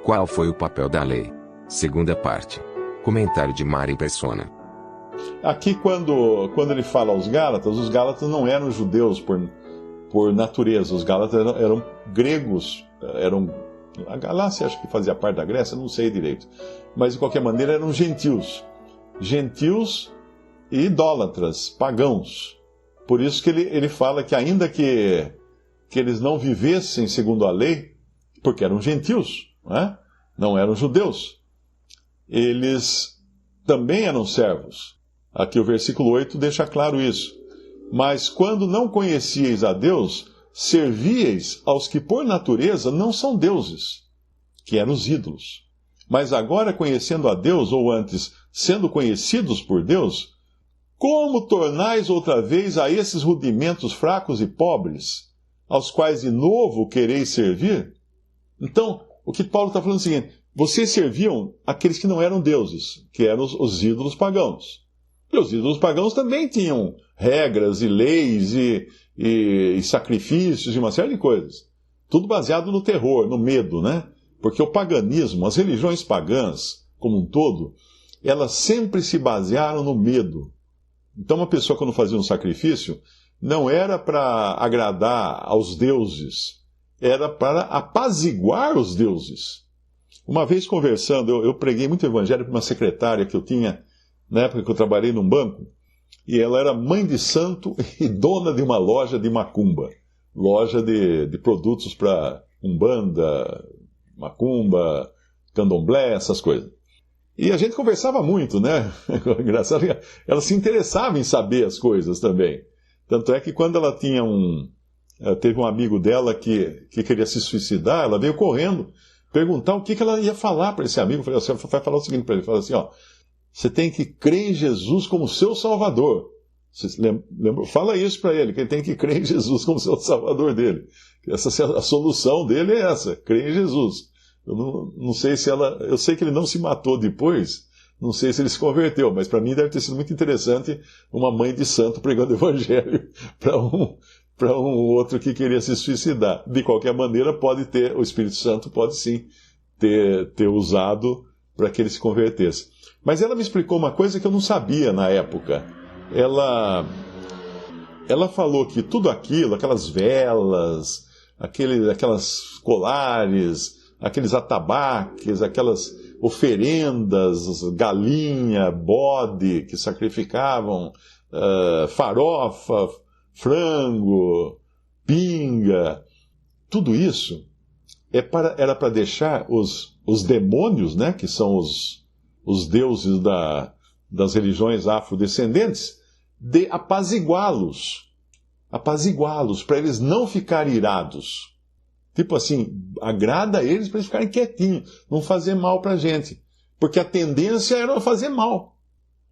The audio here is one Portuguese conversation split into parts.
Qual foi o papel da lei? Segunda parte. Comentário de Mari Persona. Aqui, quando ele fala aos Gálatas, os Gálatas não eram judeus por natureza. Os Gálatas eram gregos, a Galácia acho que fazia parte da Grécia, não sei direito. Mas, de qualquer maneira, eram gentios. Gentios e idólatras, pagãos. Por isso que ele fala que ainda que eles não vivessem segundo a lei, porque eram gentios, não eram judeus, eles também eram servos. Aqui o versículo 8 deixa claro isso. Mas quando não conhecieis a Deus, servíeis aos que por natureza não são deuses, que eram os ídolos. Mas agora, conhecendo a Deus, ou antes, sendo conhecidos por Deus, como tornais outra vez a esses rudimentos fracos e pobres, aos quais de novo quereis servir? Então, o que Paulo está falando é o seguinte: vocês serviam aqueles que não eram deuses, que eram os ídolos pagãos. E os ídolos pagãos também tinham regras e leis e sacrifícios e uma série de coisas. Tudo baseado no terror, no medo, né? Porque o paganismo, as religiões pagãs, como um todo, elas sempre se basearam no medo. Então, uma pessoa, quando fazia um sacrifício, não era para agradar aos deuses, era para apaziguar os deuses. Uma vez conversando, eu preguei muito evangelho para uma secretária que eu tinha, na época que eu trabalhei num banco, e ela era mãe de santo e dona de uma loja de macumba. Loja de produtos para umbanda, macumba, candomblé, essas coisas. E a gente conversava muito, né? Engraçado, ela se interessava em saber as coisas também. Tanto é que quando ela tinha teve um amigo dela que queria se suicidar, ela veio correndo perguntar o que ela ia falar para esse amigo. Eu falei: você vai falar o seguinte para ele, fala assim, você tem que crer em Jesus como seu Salvador. Você lembra? Fala isso para ele, que ele tem que crer em Jesus como seu Salvador dele. A solução dele é essa, crer em Jesus. Eu não sei se eu sei que ele não se matou depois, não sei se ele se converteu, mas para mim deve ter sido muito interessante uma mãe de santo pregando o evangelho para um outro que queria se suicidar. De qualquer maneira, o Espírito Santo pode sim ter usado para que ele se convertesse. Mas ela me explicou uma coisa que eu não sabia na época. Ela falou que tudo aquilo, aquelas velas, aquelas colares, aqueles atabaques, aquelas oferendas, galinha, bode que sacrificavam, farofa, frango, pinga, tudo isso era para deixar os demônios, né, que são os deuses das religiões afrodescendentes, de apaziguá-los, para eles não ficarem irados. Tipo assim, agrada a eles para eles ficarem quietinhos, não fazer mal para a gente. Porque a tendência era fazer mal.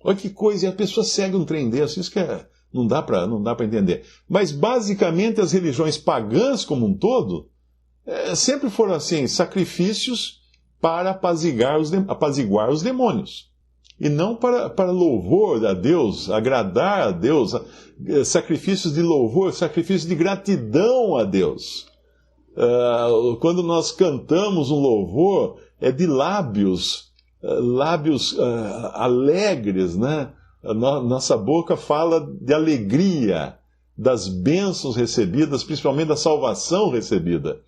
Olha que coisa, e a pessoa segue um trem desse, isso que não dá para entender. Mas basicamente as religiões pagãs como um todo, sempre foram assim, sacrifícios para apaziguar os demônios. E não para louvor a Deus, agradar a Deus, sacrifícios de louvor, sacrifícios de gratidão a Deus. Quando nós cantamos um louvor, é de lábios alegres, né? Nossa boca fala de alegria, das bênçãos recebidas, principalmente da salvação recebida.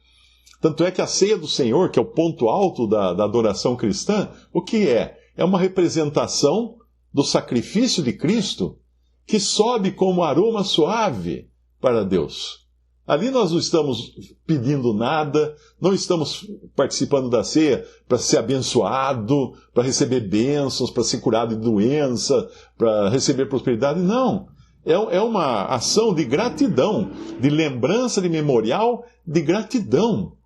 Tanto é que a ceia do Senhor, que é o ponto alto da adoração cristã, o que é? É uma representação do sacrifício de Cristo que sobe como aroma suave para Deus. Ali nós não estamos pedindo nada, não estamos participando da ceia para ser abençoado, para receber bênçãos, para ser curado de doença, para receber prosperidade. Não. É uma ação de gratidão, de lembrança, de memorial, de gratidão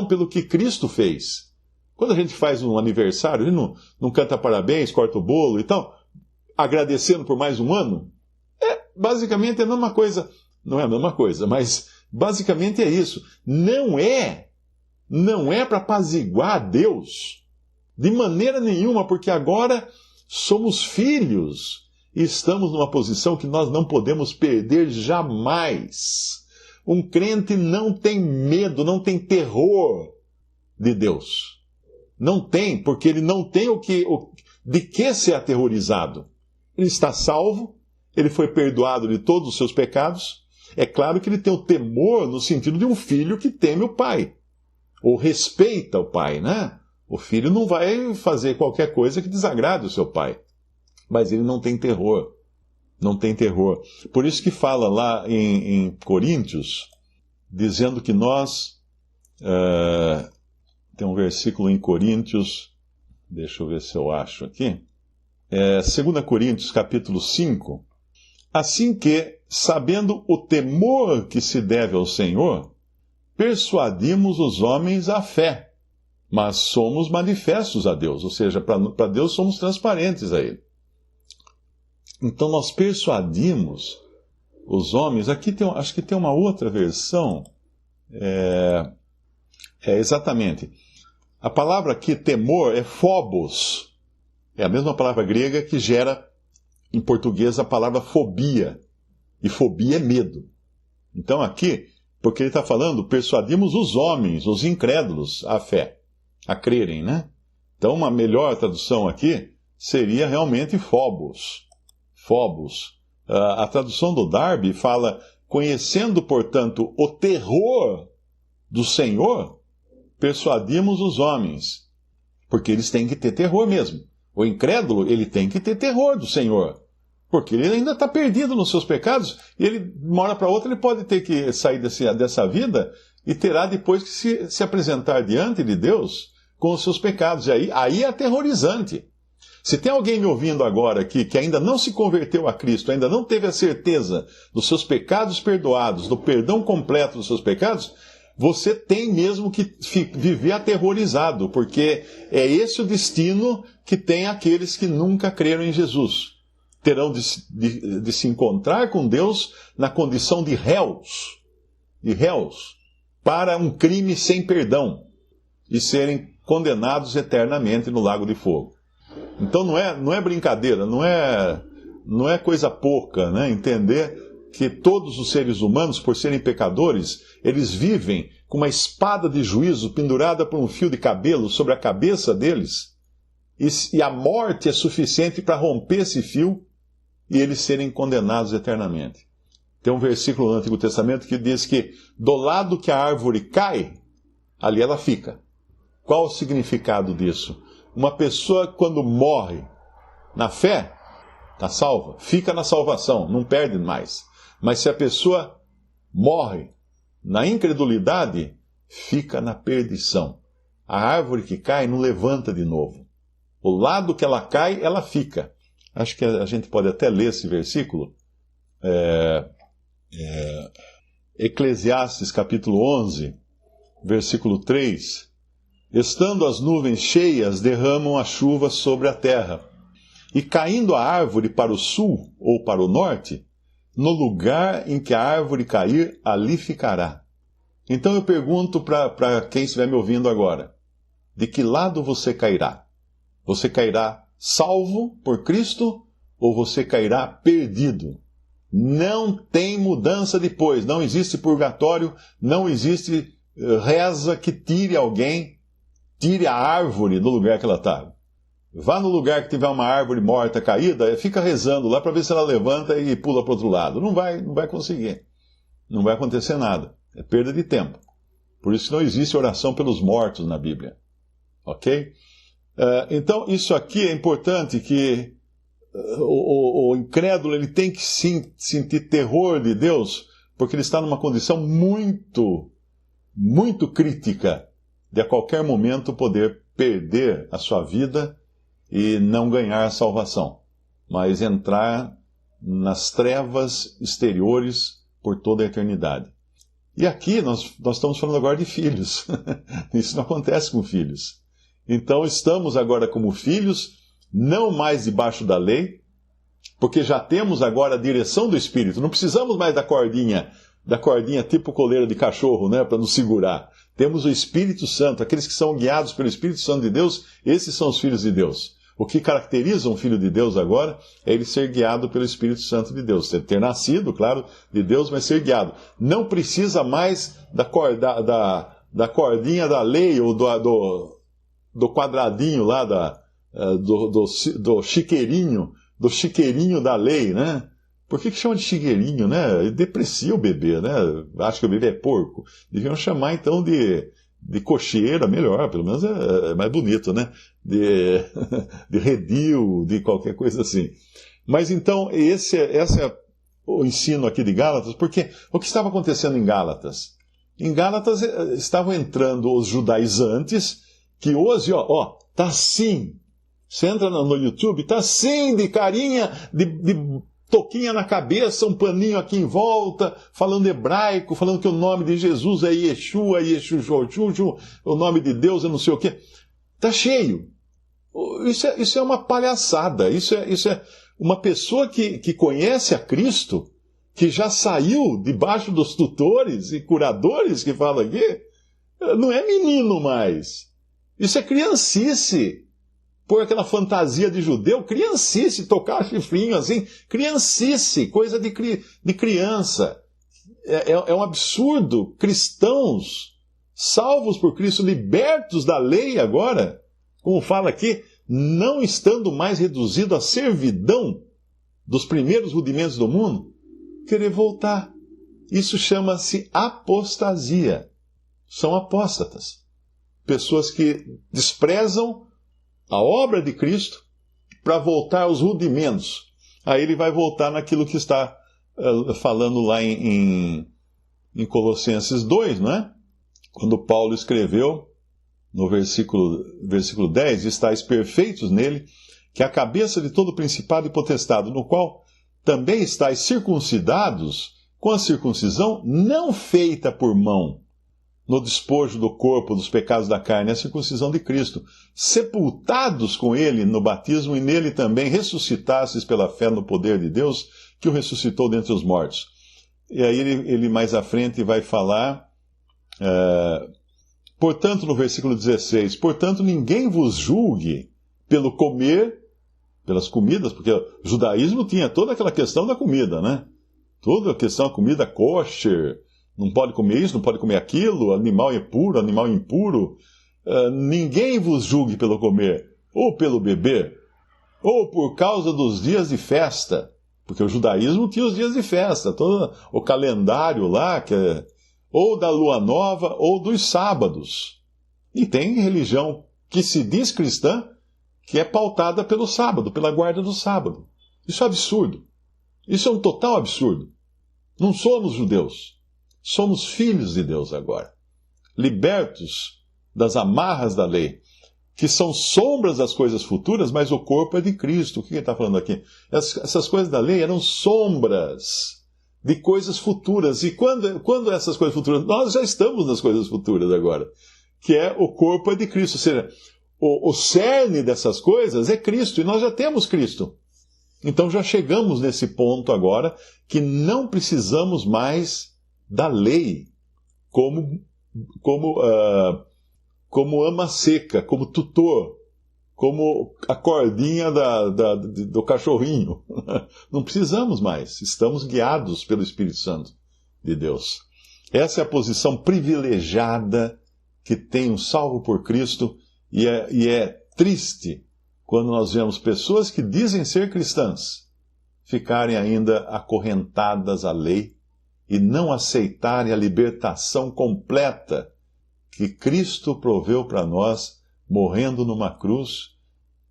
pelo que Cristo fez. Quando a gente faz um aniversário, a gente não canta parabéns, corta o bolo e tal, agradecendo por mais um ano, basicamente é a mesma coisa. Não é a mesma coisa, mas basicamente é isso. Não é para apaziguar a Deus, de maneira nenhuma, porque agora somos filhos e estamos numa posição que nós não podemos perder jamais. Um crente não tem medo, não tem terror de Deus. Não tem, porque ele não tem de que ser aterrorizado. Ele está salvo, ele foi perdoado de todos os seus pecados. É claro que ele tem o temor no sentido de um filho que teme o pai, ou respeita o pai, né? O filho não vai fazer qualquer coisa que desagrade o seu pai. Mas ele não tem terror. Não tem terror. Por isso que fala lá em Coríntios, dizendo que nós... tem um versículo em Coríntios, deixa eu ver se eu acho aqui. 2 Coríntios, capítulo 5. Assim que, sabendo o temor que se deve ao Senhor, persuadimos os homens à fé, mas somos manifestos a Deus, ou seja, para Deus somos transparentes a Ele. Então nós persuadimos os homens. Aqui acho que tem uma outra versão. Exatamente. A palavra aqui, temor, é phobos. É a mesma palavra grega que gera, em português, a palavra fobia. E fobia é medo. Então aqui, porque ele está falando, persuadimos os homens, os incrédulos, à fé, a crerem, né? Então uma melhor tradução aqui seria realmente phobos. Phobos. A tradução do Darby fala, conhecendo, portanto, o terror do Senhor, persuadimos os homens. Porque eles têm que ter terror mesmo. O incrédulo, ele tem que ter terror do Senhor. Porque ele ainda está perdido nos seus pecados, e ele, de uma hora para outra, ele pode ter que sair dessa vida e terá depois que se apresentar diante de Deus com os seus pecados. E aí é aterrorizante. Se tem alguém me ouvindo agora aqui que ainda não se converteu a Cristo, ainda não teve a certeza dos seus pecados perdoados, do perdão completo dos seus pecados, você tem mesmo que viver aterrorizado, porque é esse o destino que tem aqueles que nunca creram em Jesus. Terão de se encontrar com Deus na condição de réus, para um crime sem perdão, e serem condenados eternamente no lago de fogo. Então não é brincadeira, não é coisa pouca, né? Entender que todos os seres humanos, por serem pecadores, eles vivem com uma espada de juízo pendurada por um fio de cabelo sobre a cabeça deles, e a morte é suficiente para romper esse fio e eles serem condenados eternamente. Tem um versículo no Antigo Testamento que diz que do lado que a árvore cai, ali ela fica. Qual o significado disso? Uma pessoa, quando morre na fé, está salva, fica na salvação, não perde mais. Mas se a pessoa morre na incredulidade, fica na perdição. A árvore que cai não levanta de novo. O lado que ela cai, ela fica. Acho que a gente pode até ler esse versículo. Eclesiastes capítulo 11, versículo 3. Estando as nuvens cheias, derramam a chuva sobre a terra. E caindo a árvore para o sul ou para o norte, no lugar em que a árvore cair, ali ficará. Então eu pergunto para quem estiver me ouvindo agora, de que lado você cairá? Você cairá salvo por Cristo ou você cairá perdido? Não tem mudança depois, não existe purgatório, não existe reza que tire alguém, tire a árvore do lugar que ela está. Vá no lugar que tiver uma árvore morta caída, fica rezando lá para ver se ela levanta e pula para o outro lado. Não vai conseguir. Não vai acontecer nada. É perda de tempo. Por isso que não existe oração pelos mortos na Bíblia. Ok? Então, isso aqui é importante, que o incrédulo ele tem que sentir terror de Deus, porque ele está numa condição muito, muito crítica de a qualquer momento poder perder a sua vida e não ganhar a salvação, mas entrar nas trevas exteriores por toda a eternidade. E aqui nós estamos falando agora de filhos. Isso não acontece com filhos. Então estamos agora como filhos, não mais debaixo da lei, porque já temos agora a direção do Espírito. Não precisamos mais da cordinha tipo coleira de cachorro, né, para nos segurar. Temos o Espírito Santo. Aqueles que são guiados pelo Espírito Santo de Deus, esses são os filhos de Deus. O que caracteriza um filho de Deus agora é ele ser guiado pelo Espírito Santo de Deus. Ter nascido, claro, de Deus, mas ser guiado. Não precisa mais da cordinha da lei, ou do quadradinho lá, do chiqueirinho da lei, né? Por que chama de chiqueirinho, né? Deprecia o bebê, né? Acha que o bebê é porco. Deviam chamar, então, de cocheira, melhor, pelo menos é mais bonito, né? De redil, de qualquer coisa assim. Mas então, esse é o ensino aqui de Gálatas, porque o que estava acontecendo em Gálatas? Em Gálatas estavam entrando os judaizantes, que hoje, tá assim. Você entra no YouTube, tá assim, de carinha, de toquinha na cabeça, um paninho aqui em volta, falando hebraico, falando que o nome de Jesus é Yeshua, Yeshujojuju, o nome de Deus é não sei o quê. Tá cheio. Isso é uma palhaçada. Isso é uma pessoa que conhece a Cristo, que já saiu debaixo dos tutores e curadores que falam aqui, não é menino mais. Isso é criancice. Pôr aquela fantasia de judeu, criancice, tocar chifrinho assim, criancice, coisa de criança. É um absurdo. Cristãos, salvos por Cristo, libertos da lei agora, como fala aqui, não estando mais reduzido à servidão dos primeiros rudimentos do mundo, querer voltar. Isso chama-se apostasia. São apóstatas. Pessoas que desprezam a obra de Cristo para voltar aos rudimentos. Aí ele vai voltar naquilo que está falando lá em Colossenses 2, não é? Quando Paulo escreveu no versículo 10, estáis perfeitos nele, que é a cabeça de todo principado e potestado, no qual também estáis circuncidados com a circuncisão não feita por mão, no despojo do corpo dos pecados da carne, a circuncisão de Cristo, sepultados com ele no batismo e nele também ressuscitastes pela fé no poder de Deus, que o ressuscitou dentre os mortos. E aí ele mais à frente vai falar, portanto, no versículo 16, portanto, ninguém vos julgue pelo comer, pelas comidas, porque o judaísmo tinha toda aquela questão da comida, né? Toda a questão da comida kosher, não pode comer isso, não pode comer aquilo, animal é puro, animal impuro. Ninguém vos julgue pelo comer, ou pelo beber, ou por causa dos dias de festa, porque o judaísmo tinha os dias de festa, todo o calendário lá, ou da lua nova, ou dos sábados. E tem religião que se diz cristã, que é pautada pelo sábado, pela guarda do sábado. Isso é absurdo. Isso é um total absurdo. Não somos judeus. Somos filhos de Deus agora, libertos das amarras da lei, que são sombras das coisas futuras, mas o corpo é de Cristo. O que ele está falando aqui? Essas coisas da lei eram sombras de coisas futuras. E quando essas coisas futuras... Nós já estamos nas coisas futuras agora, que é o corpo é de Cristo. Ou seja, o cerne dessas coisas é Cristo, e nós já temos Cristo. Então já chegamos nesse ponto agora, que não precisamos mais da lei como ama seca, como tutor, como a cordinha do cachorrinho. Não precisamos mais, estamos guiados pelo Espírito Santo de Deus. Essa é a posição privilegiada que tem um salvo por Cristo, e é triste quando nós vemos pessoas que dizem ser cristãs ficarem ainda acorrentadas à lei e não aceitarem a libertação completa que Cristo proveu para nós, morrendo numa cruz,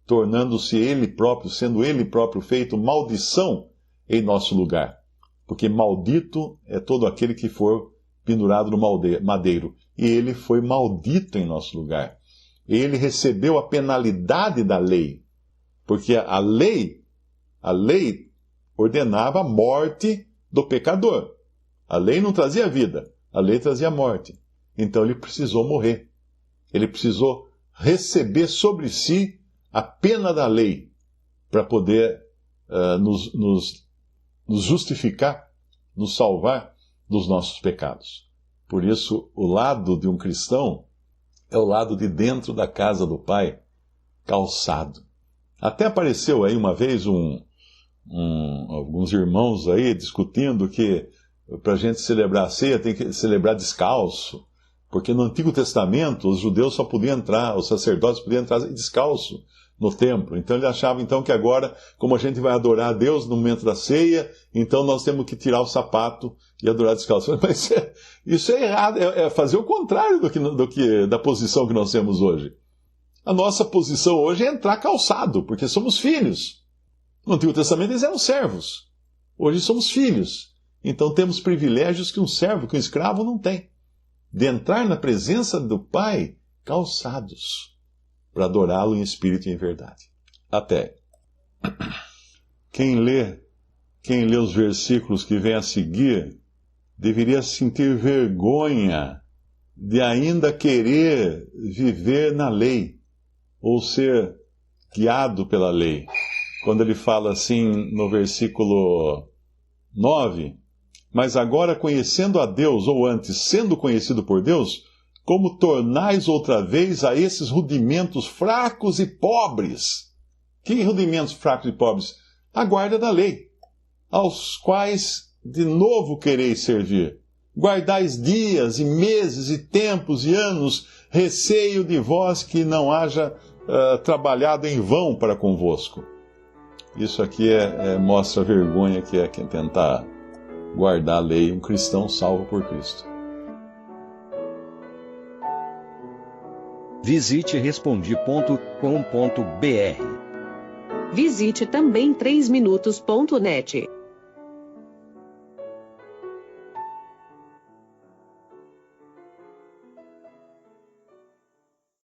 tornando-se Ele próprio, sendo Ele próprio feito maldição em nosso lugar. Porque maldito é todo aquele que for pendurado no madeiro. E Ele foi maldito em nosso lugar. Ele recebeu a penalidade da lei. Porque a lei ordenava a morte do pecador. A lei não trazia vida, a lei trazia morte. Então ele precisou morrer. Ele precisou receber sobre si a pena da lei para poder nos justificar, nos salvar dos nossos pecados. Por isso, o lado de um cristão é o lado de dentro da casa do Pai, calçado. Até apareceu aí uma vez alguns irmãos aí discutindo que para a gente celebrar a ceia tem que celebrar descalço, Porque no Antigo Testamento, os judeus só podiam entrar, os sacerdotes podiam entrar descalço no templo. Então ele achava então que agora, como a gente vai adorar a Deus no momento da ceia, então nós temos que tirar o sapato e adorar descalço. Mas isso é errado, é fazer o contrário da posição que nós temos hoje. A nossa posição hoje é entrar calçado, porque somos filhos. No Antigo Testamento eles eram servos. Hoje somos filhos. Então temos privilégios que um servo, que um escravo não tem. De entrar na presença do Pai calçados, para adorá-lo em espírito e em verdade. Até. Quem lê os versículos que vêm a seguir, deveria sentir vergonha de ainda querer viver na lei, ou ser guiado pela lei. Quando ele fala assim no versículo 9, mas agora conhecendo a Deus, ou antes, sendo conhecido por Deus, como tornais outra vez a esses rudimentos fracos e pobres. Que rudimentos fracos e pobres? A guarda da lei, aos quais de novo quereis servir. Guardais dias e meses e tempos e anos, receio de vós que não haja trabalhado em vão para convosco. Isso aqui mostra a vergonha que é tentar guardar a lei, um cristão salvo por Cristo. Visite Respondi.com.br. Visite também 3minutos.net.